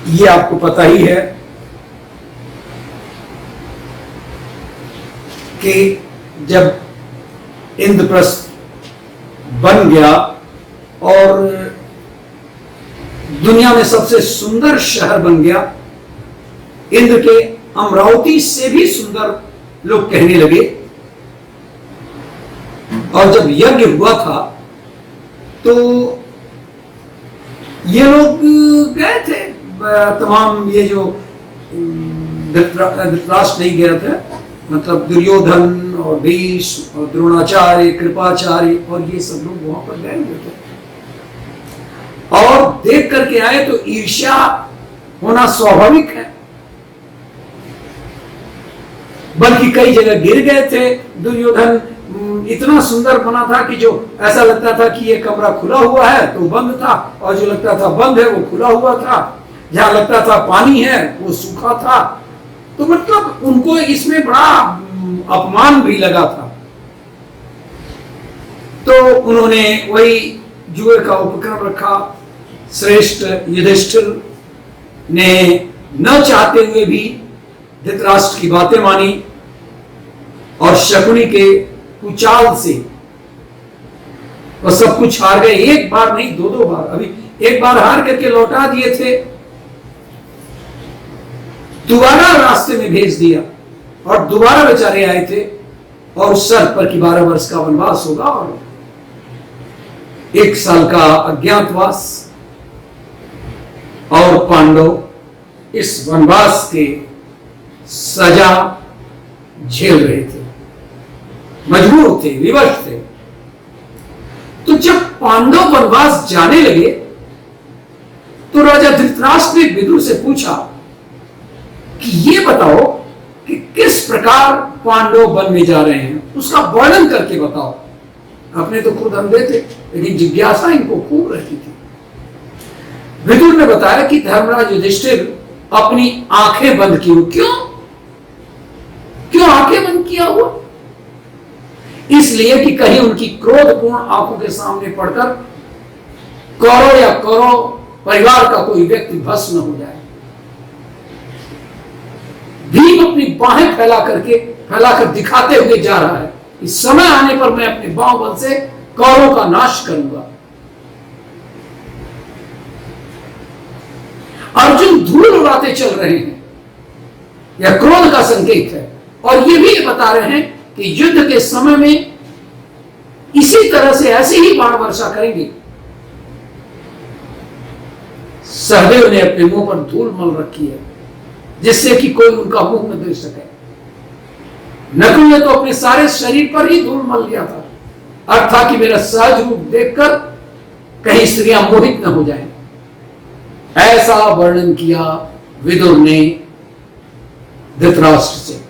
ये आपको पता ही है कि जब इंद्रप्रस्थ बन गया और दुनिया में सबसे सुंदर शहर बन गया, इंद्र के अमरावती से भी सुंदर लोग कहने लगे, और जब यज्ञ हुआ था तो ये लोग गए थे, तमाम ये जो धृतराष्ट्र नहीं गया था, मतलब दुर्योधन और भीष्म और द्रोणाचार्य, कृपाचार्य और ये सब लोग वहां पर गए हुए थे और देख करके आए तो ईर्ष्या होना स्वाभाविक है। बल्कि कई जगह गिर गए थे। दुर्योधन इतना सुंदर बना था कि जो ऐसा लगता था कि ये कमरा खुला हुआ है तो बंद था, और जो लगता था बंद है वो खुला हुआ था। जहां लगता था पानी है वो सूखा था। तो मतलब उनको इसमें बड़ा अपमान भी लगा था। तो उन्होंने वही जुए का उपक्रम रखा। श्रेष्ठ युधिष्ठिर ने न चाहते हुए भी धृतराष्ट्र की बातें मानी और शकुनी के कुचाल से वो सब कुछ हार गए। एक बार नहीं, दो दो बार। अभी एक बार हार करके लौटा दिए थे, दोबारा रास्ते में भेज दिया और दोबारा बेचारे आए थे। और उस शर्त पर कि 12 वर्ष का वनवास होगा और 1 साल का अज्ञातवास, और पांडव इस वनवास के सजा झेल रहे थे, मजबूर थे, विवश थे। तो जब पांडव वनवास जाने लगे तो राजा धृतराष्ट्र ने विदुर से पूछा कि ये बताओ कि किस प्रकार पांडव वन में जा रहे हैं, उसका वर्णन करके बताओ। अपने तो खुद अंधे थे, लेकिन जिज्ञासा इनको खूब रहती थी। विदुर ने बताया कि धर्मराज युधिष्ठिर अपनी आंखें बंद की हुई। क्यों क्यों आंखें बंद किया हुआ? इसलिए कि कहीं उनकी क्रोधपूर्ण आंखों के सामने पड़कर कौरव या कौरव परिवार का कोई व्यक्ति भस्म न हो जाए। भीम अपनी बाहें फैलाकर दिखाते हुए जा रहा है कि समय आने पर मैं अपने बाहुबल से कौरवों का नाश करूंगा। अर्जुन धूल उड़ाते चल रहे हैं, यह क्रोध का संकेत है। और ये भी बता रहे हैं कि युद्ध के समय में इसी तरह से ऐसे ही बाण वर्षा करेंगे। सहदेव ने अपने मुंह पर धूल मल रखी है जिससे कि कोई उनका मुंह न देख सके। नकुल ने तो अपने सारे शरीर पर ही धूल मल लिया था, अर्थ था कि मेरा सहज रूप देखकर कहीं स्त्रियां मोहित न हो जाएं। ऐसा वर्णन किया विदुर ने धृतराष्ट्र से।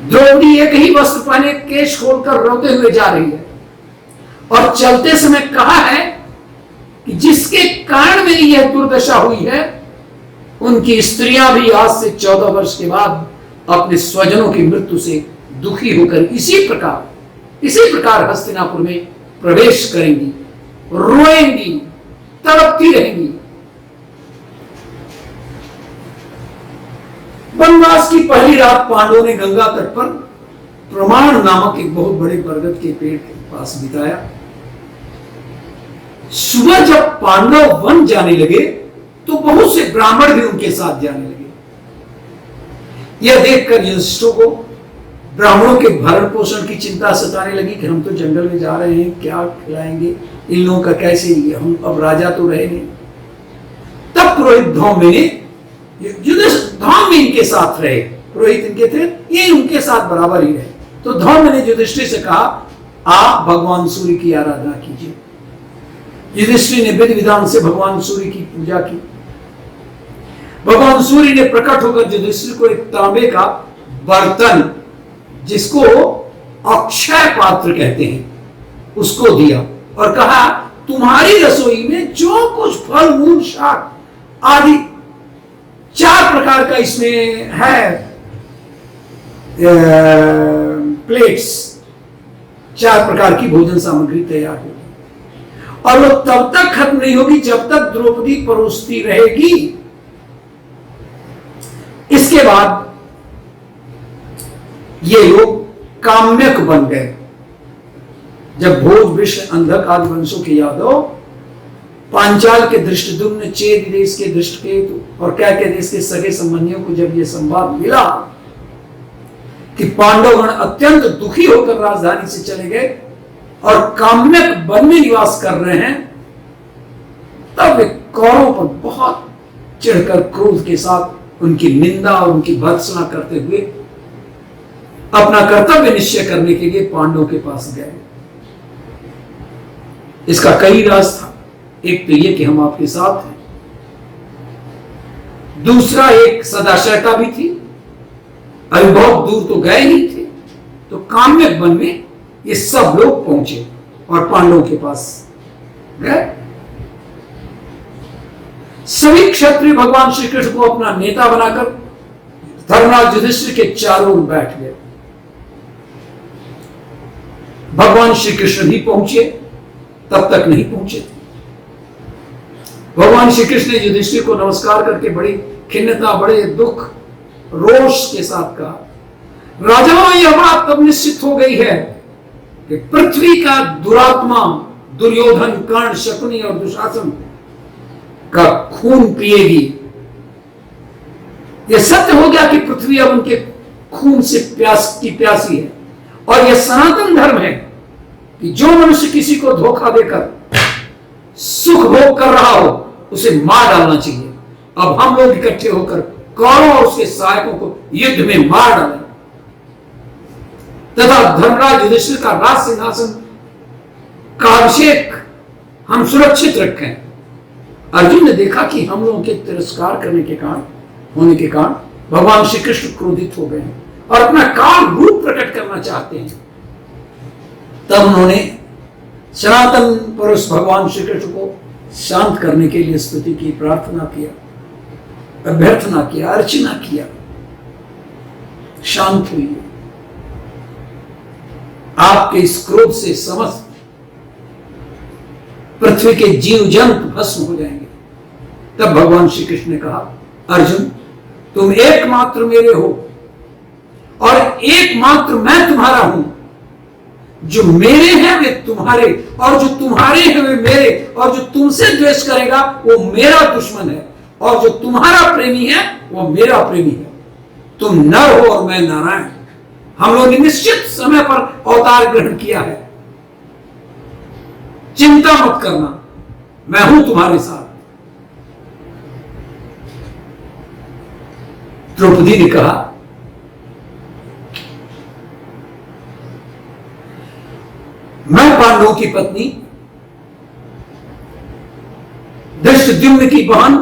द्रौपदी एक ही वस्त्र पहने केश खोलकर रोते हुए जा रही है और चलते समय कहा है कि जिसके कारण मेरी यह दुर्दशा हुई है, उनकी स्त्रियां भी आज से 14 वर्ष के बाद अपने स्वजनों की मृत्यु से दुखी होकर इसी प्रकार हस्तिनापुर में प्रवेश करेंगी, रोएंगी, तड़पती रहेंगी। वनवास की पहली रात पांडवों ने गंगा तट पर प्रमाण नामक एक बहुत बड़े बरगद के पेड़ के पास बिताया। सुबह जब पांडव वन जाने लगे तो बहुत से ब्राह्मण भी उनके साथ जाने लगे। यह देखकर युधिष्ठिर को ब्राह्मणों के भरण पोषण की चिंता सताने लगी कि हम तो जंगल में जा रहे हैं, क्या खिलाएंगे इन लोगों का, कैसे लिए हम अब राजा तो रहे नहीं। तब पुरोहित धौम्य ने धौम्य इनके साथ रहे, पुरोहित इनके थे, ये उनके साथ बराबर ही रहे। तो धौम्य ने युधिष्ठिर से कहा, आप भगवान सूर्य की आराधना कीजिए। युधिष्ठिर ने विधि विधान से भगवान सूर्य की पूजा की। भगवान सूर्य ने प्रकट होकर युधिष्ठिर को एक तांबे का बर्तन, जिसको अक्षय पात्र कहते हैं, उसको दिया और कहा, तुम्हारी रसोई में जो कुछ फल मूल शाक आदि 4 प्रकार का इसमें है प्लेट्स, 4 प्रकार की भोजन सामग्री तैयार होगी और वो तब तक खत्म नहीं होगी जब तक द्रौपदी परोसती रहेगी। इसके बाद ये लोग काम्यक बन गए। जब भोज, विष्ण, अंधक आदि वंशों के यादव पांचाल के धृष्टद्युम्न, चेद देश के धृष्टकेतु और कैके देश के सगे संबंधियों को जब यह संवाद मिला कि पांडवगण अत्यंत दुखी होकर राजधानी से चले गए और काम्यक वन में निवास कर रहे हैं, तब वे कौरवों पर बहुत चिढ़कर क्रोध के साथ उनकी निंदा और उनकी भर्त्सना करते हुए अपना कर्तव्य निश्चय करने के लिए पांडवों के पास गए। इसका कई राज था। एक तो ये कि हम आपके साथ हैं, दूसरा एक सदाशयता भी थी, अभी बहुत दूर तो गए नहीं थे, तो काम्यक वन में ये सब लोग पहुंचे और पांडवों के पास गए। सभी क्षत्रिय भगवान श्री कृष्ण को अपना नेता बनाकर धर्मराज युधिष्ठिर के चारों ओर बैठ गए। भगवान श्री कृष्ण भी पहुंचे, तब तक नहीं पहुंचे थे। भगवान श्री कृष्ण ने युधिष्ठिर को नमस्कार करके बड़ी खिन्नता, बड़े दुख, रोष के साथ कहा, राजाओं, यह बात तब निश्चित हो गई है कि पृथ्वी का दुरात्मा दुर्योधन, कर्ण, शकुनी और दुशासन का खून पिएगी। यह सत्य हो गया कि पृथ्वी अब उनके खून से प्यासी है, और यह सनातन धर्म है कि जो मनुष्य किसी को धोखा देकर सुख भोग कर रहा हो उसे मार डालना चाहिए। अब हम लोग इकट्ठे होकर कौरव और उसके सहायकों को युद्ध में मार डालें तथा धर्मराज युधिष्ठिर का राज सिंहासन का अभिषेक हम सुरक्षित रखें। अर्जुन ने देखा कि हम लोगों के तिरस्कार करने के कारण भगवान श्री कृष्ण क्रोधित हो गए और अपना काल रूप प्रकट करना चाहते हैं। तब उन्होंने सनातन पुरुष भगवान श्री कृष्ण को शांत करने के लिए स्तुति की, प्रार्थना किया, अभ्यर्थना किया, अर्चना किया। शांत हुई। आपके इस क्रोध से समस्त पृथ्वी के जीव जंतु भस्म हो जाएंगे। तब भगवान श्री कृष्ण ने कहा, अर्जुन, तुम एकमात्र मेरे हो और एकमात्र मैं तुम्हारा हूं। जो मेरे हैं वे तुम्हारे, और जो तुम्हारे हैं वे मेरे, और जो तुमसे द्वेष करेगा वो मेरा दुश्मन है, और जो तुम्हारा प्रेमी है वो मेरा प्रेमी है। तुम नर हो और मैं नारायण। हम लोगों ने निश्चित समय पर अवतार ग्रहण किया है। चिंता मत करना, मैं हूं तुम्हारे साथ। द्रौपदी ने कहा, मैं पांडवों की पत्नी, धृष्टद्युम्न की बहन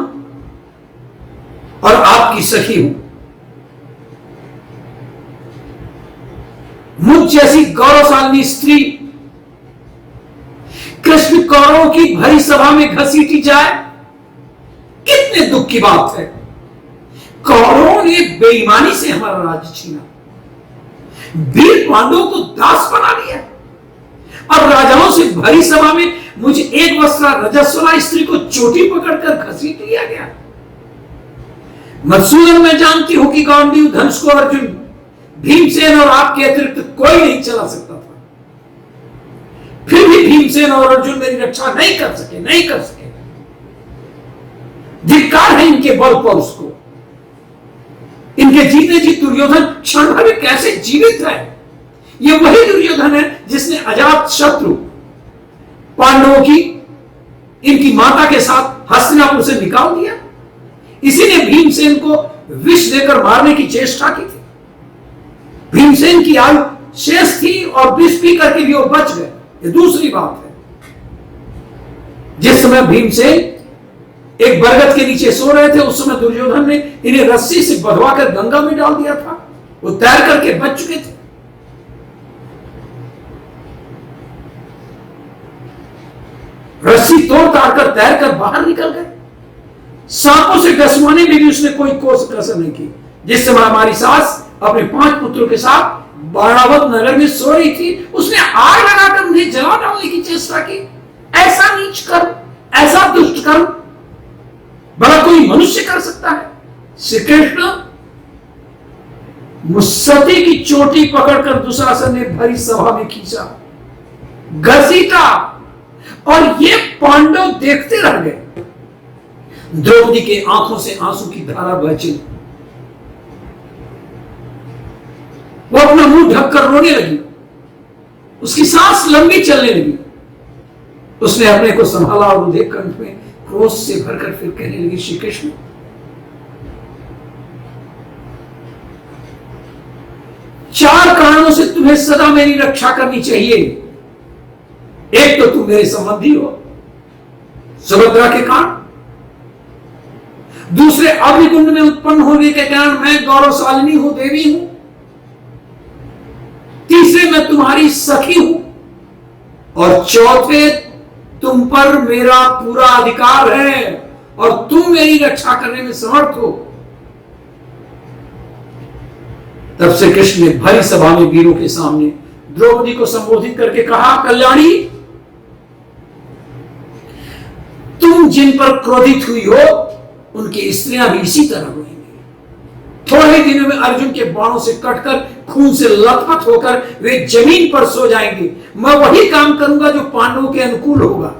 और आपकी सखी हूं। मुझ जैसी गौरवशालिनी स्त्री कृष्ण कौरवों की भरी सभा में घसीटी जाए, कितने दुख की बात है। कौरवों ने बेईमानी से हमारा राज्य छीना, वीर पांडवों को दास बना लिया, और राजाओं से भरी सभा में मुझे एक वस्त्रा रजस्वला स्त्री को चोटी पकड़कर घसीट लिया गया। मधुसूदन, मैं जानती हूं कि गांडीव धनुष को अर्जुन, भीमसेन और आपके अतिरिक्त कोई नहीं चला सकता था। फिर भी भीमसेन और अर्जुन मेरी रक्षा नहीं कर सके। धिक्कार है इनके बल पर उसको। इनके जीते जी दुर्योधन क्षण भर में कैसे जीवित है। ये वही दुर्योधन है जिसने अजात शत्रु पांडवों की, इनकी माता के साथ हस्तिनापुर से निकाल दिया। इसी ने भीमसेन को विष देकर मारने की चेष्टा की थी। भीमसेन की आयु शेष थी और विष पी करके भी वो बच गए, ये दूसरी बात है। जिस समय भीमसेन एक बरगद के नीचे सो रहे थे, उस समय दुर्योधन ने इन्हें रस्सी से बंधवाकर गंगा में डाल दिया था। वो तैर करके बच चुके थे। रस्सी तोड़ ताड़ कर तैर कर बाहर निकल गए। सांपों से डसवाने में भी उसने कोई कोस कसर नहीं की। जिस समय हमारी सास अपने 5 पुत्रों के साथ बाणावत नगर में सो रही थी, उसने आग लगाकर उन्हें जला डालने की चेष्टा की। ऐसा नीच कर्म, ऐसा दुष्ट कर्म भला कोई मनुष्य कर सकता है? श्री कृष्ण मुसद्दी की चोटी पकड़कर दुशासन ने भरी सभा में खींचा, घसीटा, और ये पांडव देखते रह गए। द्रौपदी के आंखों से आंसू की धारा बह चली। वो अपना मुंह ढककर रोने लगी, उसकी सांस लंबी चलने लगी। उसने अपने को संभाला और रुधिर कंठ में क्रोध से भरकर फिर कहने लगी, श्री कृष्ण, चार कारणों से तुम्हें सदा मेरी रक्षा करनी चाहिए। एक तो तुम मेरे संबंधी हो, सुभद्रा के कारण। दूसरे, अग्निकुंड में उत्पन्न होने के कारण मैं गौरवशालिनी हूं, देवी हूं। तीसरे, मैं तुम्हारी सखी हूं। और चौथे, तुम पर मेरा पूरा अधिकार है और तुम मेरी रक्षा करने में समर्थ हो। तब से कृष्ण ने भरी सभा में वीरों के सामने द्रौपदी को संबोधित करके कहा, कल्याणी, तुम जिन पर क्रोधित हुई हो उनकी स्त्रियां भी इसी तरह रोएंगी। थोड़े दिनों में अर्जुन के बाणों से कटकर खून से लथपथ होकर वे जमीन पर सो जाएंगे। मैं वही काम करूंगा जो पांडवों के अनुकूल होगा।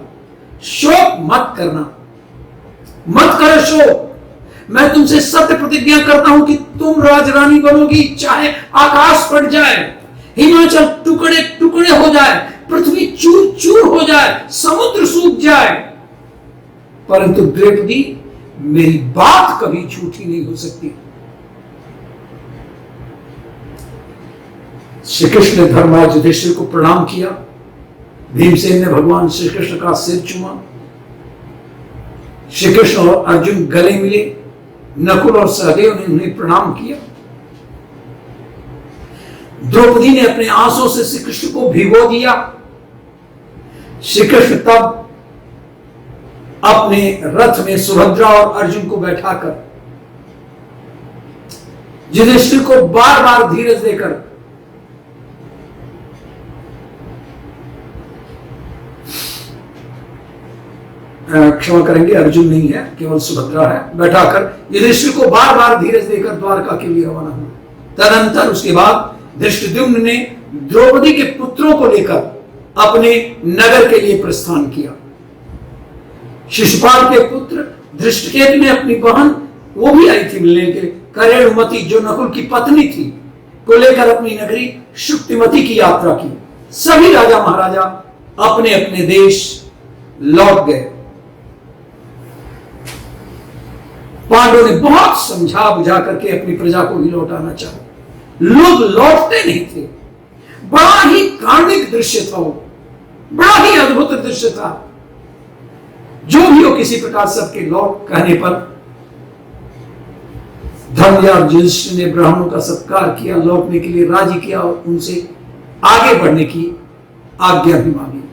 शोक मत करना, मत करो शोक। मैं तुमसे सत्य प्रतिज्ञा करता हूं कि तुम राजरानी बनोगी, चाहे आकाश फट जाए, हिमाचल टुकड़े टुकड़े हो जाए, पृथ्वी चूर चूर हो जाए, समुद्र सूख जाए, परंतु द्रौपदी, मेरी बात कभी झूठी नहीं हो सकती। श्री कृष्ण ने धर्मराज युधिष्ठिर को प्रणाम किया। भीमसेन ने भगवान श्री कृष्ण का सिर चूमा। श्री कृष्ण और अर्जुन गले मिले। नकुल और सहदेव ने उन्हें प्रणाम किया। द्रौपदी ने अपने आंसुओं से श्री कृष्ण को भिगो दिया। श्री कृष्ण तब अपने रथ में सुभद्रा और अर्जुन को बैठाकर युधिष्ठिर को बार बार धीरज देकर क्षमा करेंगे, अर्जुन नहीं है, केवल सुभद्रा है, बैठाकर युधिष्ठिर को बार बार धीरज देकर द्वारका के लिए रवाना हुआ। तदनंतर उसके बाद धृष्टद्युम्न ने द्रौपदी के पुत्रों को लेकर अपने नगर के लिए प्रस्थान किया। शिशुपाल के पुत्र धृष्टकेतु ने अपनी बहन, वो भी आई थी मिलने के, करेणुमति, जो नकुल की पत्नी थी, को लेकर अपनी नगरी शुक्तिमती की यात्रा की। सभी राजा महाराजा अपने अपने देश लौट गए। पांडवों ने बहुत समझा बुझा करके अपनी प्रजा को भी लौटाना चाहा, लोग लौटते नहीं थे। बड़ा ही कार्मिक दृश्य था वो, बड़ा ही अद्भुत दृश्य था। जो भी हो, किसी प्रकार सबके लौट कहने पर धर्मराज युधिष्ठिर ने ब्राह्मणों का सत्कार किया, लौटने के लिए राजी किया और उनसे आगे बढ़ने की आज्ञा भी मांगी।